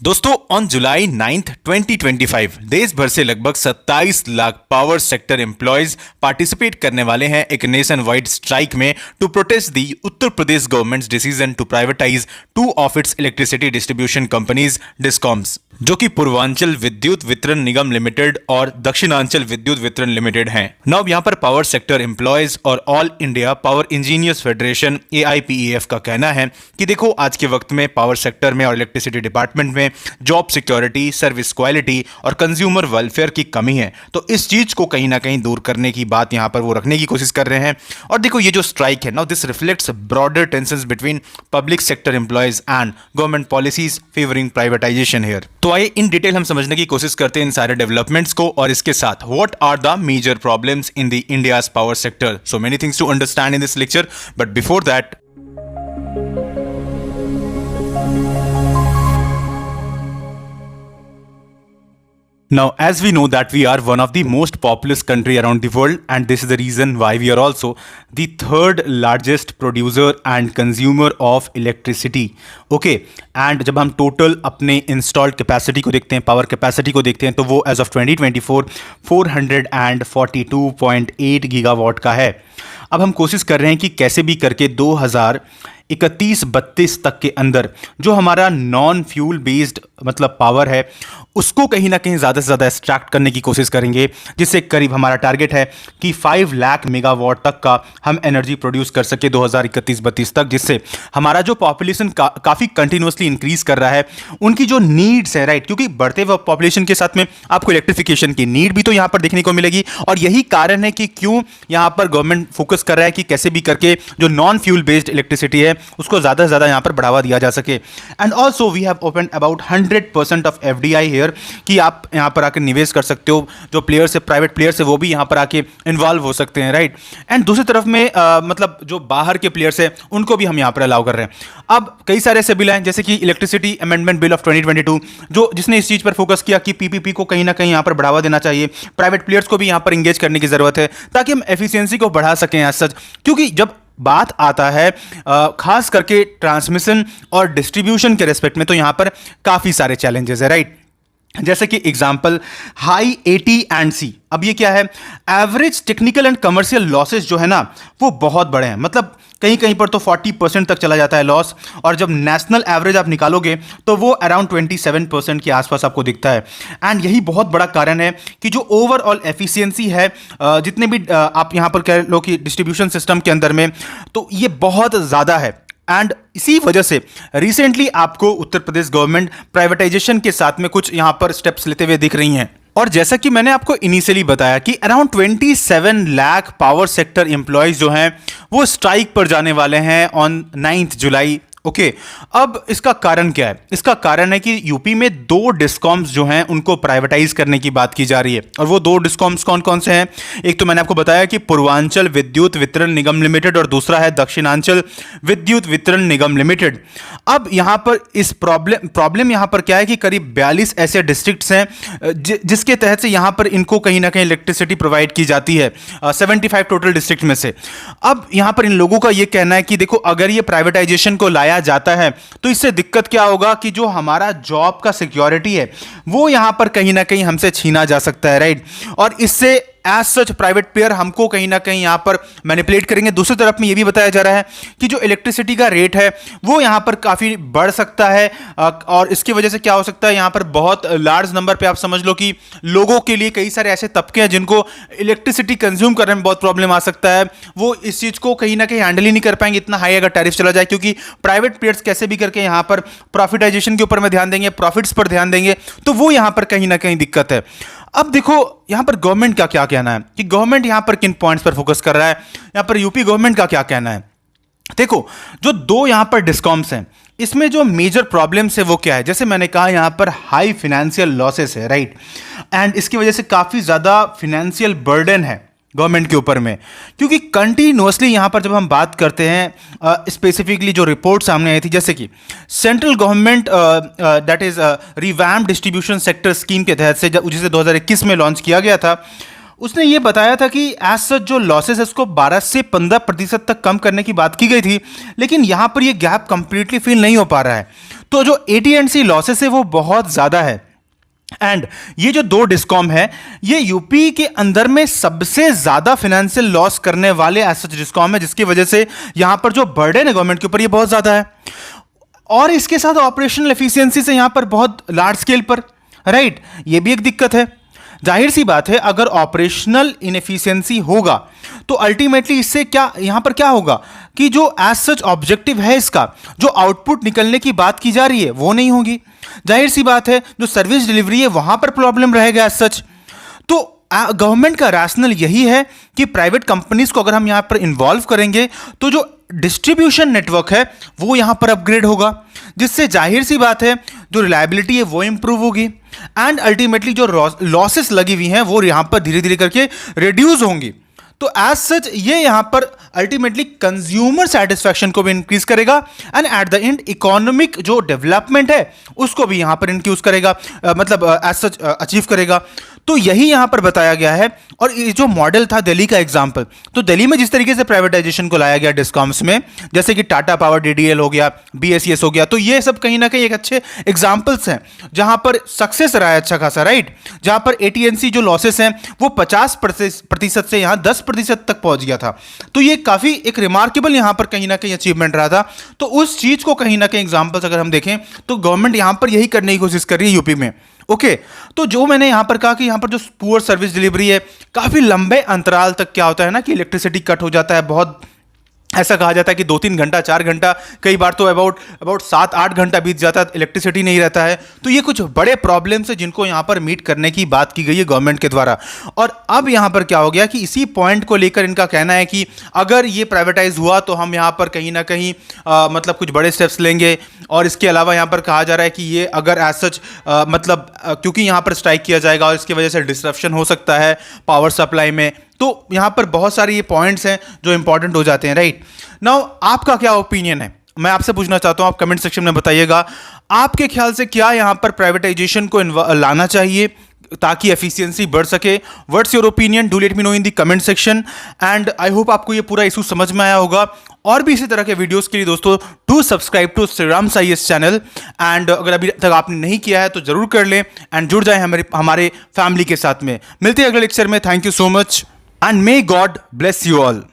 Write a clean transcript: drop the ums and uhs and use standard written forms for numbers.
दोस्तों on July 9th 2025 देश भर से लगभग 27 lakh power sector employees participate करने वाले हैं एक नेशन वाइड स्ट्राइक में to protest the Uttar Pradesh government's decision to privatise two of its electricity distribution companies discoms, जो कि पूर्वांचल विद्युत वितरण निगम लिमिटेड और दक्षिणांचल विद्युत वितरण लिमिटेड हैं। नाउ यहाँ पर पावर सेक्टर एम्प्लॉयज और all India power engineers federation AIPEF का कहना है कि देखो आज के वक्त में पावर सेक्टर में और इलेक्ट्रिसिटी डिपार्टमेंट में जॉब सिक्योरिटी, सर्विस क्वालिटी और कंज्यूमर वेलफेयर की कमी है, तो इस चीज को कहीं ना कहीं दूर करने की बात यहाँ पर वो रखने की कोशिश कर रहे हैं। और देखो ये जो स्ट्राइक है, now this reflects broader tensions between public sector employees and government policies favouring privatisation here. तो आइए इन डिटेल हम समझने की कोशिश करते हैं इन सारे डेवलपमेंट्स को और इसके साथ what are the major problems in the India's power sector. So many things to understand in this lecture, but before that now, as we know that we are one of the most populous country around the world, and this is the reason why we are also the third largest producer and consumer of electricity. Okay, and जब हम total अपने installed capacity को देखते हैं, power capacity को देखते हैं, तो वो एज ऑफ 2024 442.8 गीगावाट का है। अब हम कोशिश कर रहे हैं कि कैसे भी करके 2031-32 तक के अंदर जो हमारा नॉन फ्यूल बेस्ड मतलब पावर है उसको कहीं ना कहीं ज़्यादा से ज़्यादा एक्सट्रैक्ट करने की कोशिश करेंगे, जिससे करीब हमारा टारगेट है कि 5 लाख मेगावाट तक का हम एनर्जी प्रोड्यूस कर सके 2031-32 तक, जिससे हमारा जो पॉपुलेशन काफ़ी कंटिन्यूसली इंक्रीज कर रहा है, उनकी जो नीड्स है, राइट, क्योंकि बढ़ते हुए पॉपुलेशन के साथ में आपको इलेक्ट्रिफिकेशन की नीड भी तो यहाँ पर देखने को मिलेगी। और यही कारण है कि क्यों यहाँ पर गवर्नमेंट फोकस कर रहा है कि कैसे भी करके जो नॉन फ्यूल बेस्ड इलेक्ट्रिसिटी है उसको ज़्यादा से ज़्यादा यहाँ पर बढ़ावा दिया जा सके। And also we have open about 100% of FDI here, कि आप यहाँ पर आकर निवेश कर सकते हो, जो प्लेयर्स है, प्राइवेट प्लेयर्स है, वो भी यहाँ पर आके इन्वॉल्व हो सकते हैं, राइट। एंड दूसरी तरफ में मतलब जो बाहर के प्लेयर्स हैं उनको भी हम यहाँ पर अलाउ कर रहे हैं। अब कई सारे ऐसे बिल हैं जैसे कि इलेक्ट्रिसिटी अमेंडमेंट बिल ऑफ 2022 जिसने इस चीज पर फोकस किया कि PPP को कहीं ना कहीं यहाँ पर बढ़ावा देना चाहिए, प्राइवेट प्लेयर्स को भी यहाँ पर इंगेज करने की जरूरत है ताकि हम एफिशिएंसी को बढ़ा सकें एज सच। क्योंकि जब बात आता है खास करके ट्रांसमिशन और डिस्ट्रीब्यूशन के रेस्पेक्ट में, तो यहाँ पर काफी सारे चैलेंजेस है, राइट। जैसे कि एग्जाम्पल हाई AT&C, अब ये क्या है, average technical and commercial losses जो है ना वो बहुत बड़े हैं, मतलब कहीं कहीं पर तो 40% तक चला जाता है लॉस, और जब नेशनल एवरेज आप निकालोगे तो वो अराउंड 27% के आसपास आपको दिखता है। एंड यही बहुत बड़ा कारण है कि जो ओवरऑल एफिशिएंसी है जितने भी आप यहाँ पर कह लो कि डिस्ट्रीब्यूशन सिस्टम के अंदर में, तो ये बहुत ज़्यादा है। एंड इसी वजह से रिसेंटली आपको उत्तर प्रदेश गवर्नमेंट प्राइवेटाइजेशन के साथ में कुछ यहां पर स्टेप्स लेते हुए दिख रही हैं। और जैसा कि मैंने आपको इनिशियली बताया कि around 27 lakh power sector employees जो हैं वो स्ट्राइक पर जाने वाले हैं ऑन 9th जुलाई। ओके, अब इसका कारण क्या है? इसका कारण है कि यूपी में 2 डिस्कॉम्स जो हैं उनको प्राइवेटाइज करने की बात की जा रही है। और वो 2 डिस्कॉम्स कौन कौन से हैं? एक तो मैंने आपको बताया कि पूर्वांचल विद्युत वितरण निगम लिमिटेड और दूसरा है दक्षिणांचल विद्युत वितरण निगम लिमिटेड। अब यहाँ पर इस प्रॉब्लम यहाँ पर क्या है कि करीब 42 ऐसे डिस्ट्रिक्ट्स हैं जिसके तहत से यहाँ पर इनको कहीं ना कहीं इलेक्ट्रिसिटी प्रोवाइड की जाती है 75 टोटल डिस्ट्रिक्ट में से। अब यहाँ पर इन लोगों का ये कहना है कि देखो अगर ये प्राइवेटाइजेशन को लाया जाता है तो इससे दिक्कत क्या होगा कि जो हमारा जॉब का सिक्योरिटी है वो यहां पर कहीं ना कहीं हमसे छीना जा सकता है, राइट। और इससे एज सच प्राइवेट प्लेयर हमको कहीं ना कहीं यहां पर मैनिपुलेट करेंगे। दूसरी तरफ में यह भी बताया जा रहा है कि जो इलेक्ट्रिसिटी का रेट है वो यहां पर काफी बढ़ सकता है, और इसकी वजह से क्या हो सकता है, यहां पर बहुत लार्ज नंबर पे आप समझ लो कि लोगों के लिए कई सारे ऐसे तबके हैं जिनको इलेक्ट्रिसिटी कंज्यूम करने में बहुत प्रॉब्लम आ सकता है, वो इस चीज को कहीं ना कहीं हैंडल ही नहीं कर पाएंगे इतना हाई अगर टैरिफ चला जाए, क्योंकि प्राइवेट प्लेयर्स कैसे भी करके यहां पर प्रॉफिटाइजेशन के ऊपर में ध्यान देंगे, प्रॉफिट्स पर ध्यान देंगे, तो वो यहां पर कहीं ना कहीं दिक्कत है। अब देखो यहां पर गवर्नमेंट का क्या कहना है कि गवर्नमेंट यहां पर किन पॉइंट्स पर फोकस कर रहा है, यहां पर यूपी गवर्नमेंट का क्या कहना है। देखो जो 2 यहां पर डिस्कॉम्स हैं इसमें जो मेजर प्रॉब्लम्स है वो क्या है, जैसे मैंने कहा यहां पर हाई फाइनेंशियल लॉसेस है, राइट। एंड इसकी वजह से काफी ज्यादा फाइनेंशियल बर्डन है गवर्नमेंट के ऊपर में, क्योंकि कंटिन्यूअसली यहाँ पर जब हम बात करते हैं स्पेसिफिकली जो रिपोर्ट सामने आई थी, जैसे कि central government that is revamp distribution sector scheme के तहत से जिसे 2021 में लॉन्च किया गया था, उसने ये बताया था कि एज सच जो लॉसेस है उसको 12 से 15% तक कम करने की बात की गई थी, लेकिन यहाँ पर ये गैप कंप्लीटली फिल नहीं हो पा रहा है। तो जो AT&C लॉसेस है वो बहुत ज़्यादा है। एंड ये जो दो डिस्कॉम है, ये यूपी के अंदर में सबसे ज्यादा फाइनेंशियल लॉस करने वाले ऐसे डिस्कॉम है, जिसकी वजह से यहां पर जो बर्डन है गवर्नमेंट के ऊपर ये बहुत ज्यादा है। और इसके साथ ऑपरेशनल एफिशिएंसी से यहां पर बहुत लार्ज स्केल पर, राइट, ये भी एक दिक्कत है। जाहिर सी बात है, अगर ऑपरेशनल इनएफिशिएंसी होगा तो अल्टीमेटली इससे क्या यहां पर क्या होगा कि जो एज सच ऑब्जेक्टिव है इसका, जो आउटपुट निकलने की बात की जा रही है वो नहीं होगी। जाहिर सी बात है, जो सर्विस डिलीवरी है वहां पर प्रॉब्लम रहेगा एज सच। तो गवर्नमेंट का रैशनल यही है कि प्राइवेट कंपनीज को अगर हम यहां पर इन्वॉल्व करेंगे तो जो डिस्ट्रीब्यूशन नेटवर्क है वो यहां पर अपग्रेड होगा, जिससे जाहिर सी बात है जो रिलायबिलिटी है वो इंप्रूव होगी एंड अल्टीमेटली जो लॉसेस लगी हुई हैं वो यहां पर धीरे धीरे करके रिड्यूस होंगी। तो एज सच ये यहां पर अल्टीमेटली कंज्यूमर सेटिस्फैक्शन को भी इंक्रीज करेगा and at the end economic जो डेवलपमेंट है उसको भी यहां पर इंक्रीज करेगा, मतलब एज सच अचीव करेगा। तो यही यहां पर बताया गया है। और ये जो मॉडल था दिल्ली का एग्जांपल, तो दिल्ली में जिस तरीके से प्राइवेटाइजेशन को लाया गया डिस्कॉम्स में, जैसे कि टाटा पावर DDL हो गया, BSES हो गया, तो ये सब कहीं ना कहीं एक अच्छे एग्जांपल्स हैं जहां पर सक्सेस रहा है अच्छा खासा, राइट। जहां पर AT&C जो लॉसेस हैं वो 50% से यहां 10% तक पहुंच गया था। तो ये काफी एक रिमार्केबल यहां पर कहीं ना कहीं अचीवमेंट रहा था। तो उस चीज को कहीं ना कहीं एग्जांपल्स अगर हम देखें तो गवर्नमेंट यहां पर यही करने की कोशिश कर रही है यूपी में। ओके, तो जो मैंने यहां पर कहा कि यहां पर जो पुअर सर्विस डिलीवरी है, काफी लंबे अंतराल तक क्या होता है ना कि इलेक्ट्रिसिटी कट हो जाता है, बहुत ऐसा कहा जाता है कि 2-3 घंटा 4 घंटा, कई बार तो अबाउट 7-8 घंटा बीत जाता है, इलेक्ट्रिसिटी नहीं रहता है। तो ये कुछ बड़े प्रॉब्लम्स है जिनको यहाँ पर मीट करने की बात की गई है गवर्नमेंट के द्वारा। और अब यहाँ पर क्या हो गया कि इसी पॉइंट को लेकर इनका कहना है कि अगर ये प्राइवेटाइज हुआ तो हम यहाँ पर कहीं ना कहीं मतलब कुछ बड़े स्टेप्स लेंगे। और इसके अलावा यहाँ पर कहा जा रहा है कि ये अगर एज सच मतलब क्योंकि यहाँ पर स्ट्राइक किया जाएगा और इसकी वजह से डिसरप्शन हो सकता है पावर सप्लाई में, तो यहां पर बहुत सारे ये पॉइंट्स हैं जो इंपॉर्टेंट हो जाते हैं, राइट। नाउ आपका क्या ओपिनियन है, मैं आपसे पूछना चाहता हूं, आप कमेंट सेक्शन में बताइएगा। आपके ख्याल से क्या यहां पर प्राइवेटाइजेशन को लाना चाहिए ताकि एफिशिएंसी बढ़ सके? What's your opinion, do let me know in the comment section. And I hope आपको ये पूरा इशू समझ में आया होगा। और भी इसी तरह के वीडियोस के लिए दोस्तों do subscribe to Shriram's IAS channel. And अगर अभी तक आपने नहीं किया है तो जरूर कर लें एंड जुड़ जाए हमारे फैमिली के साथ में। मिलते हैं अगले लेक्चर में। Thank you so much and may God bless you all.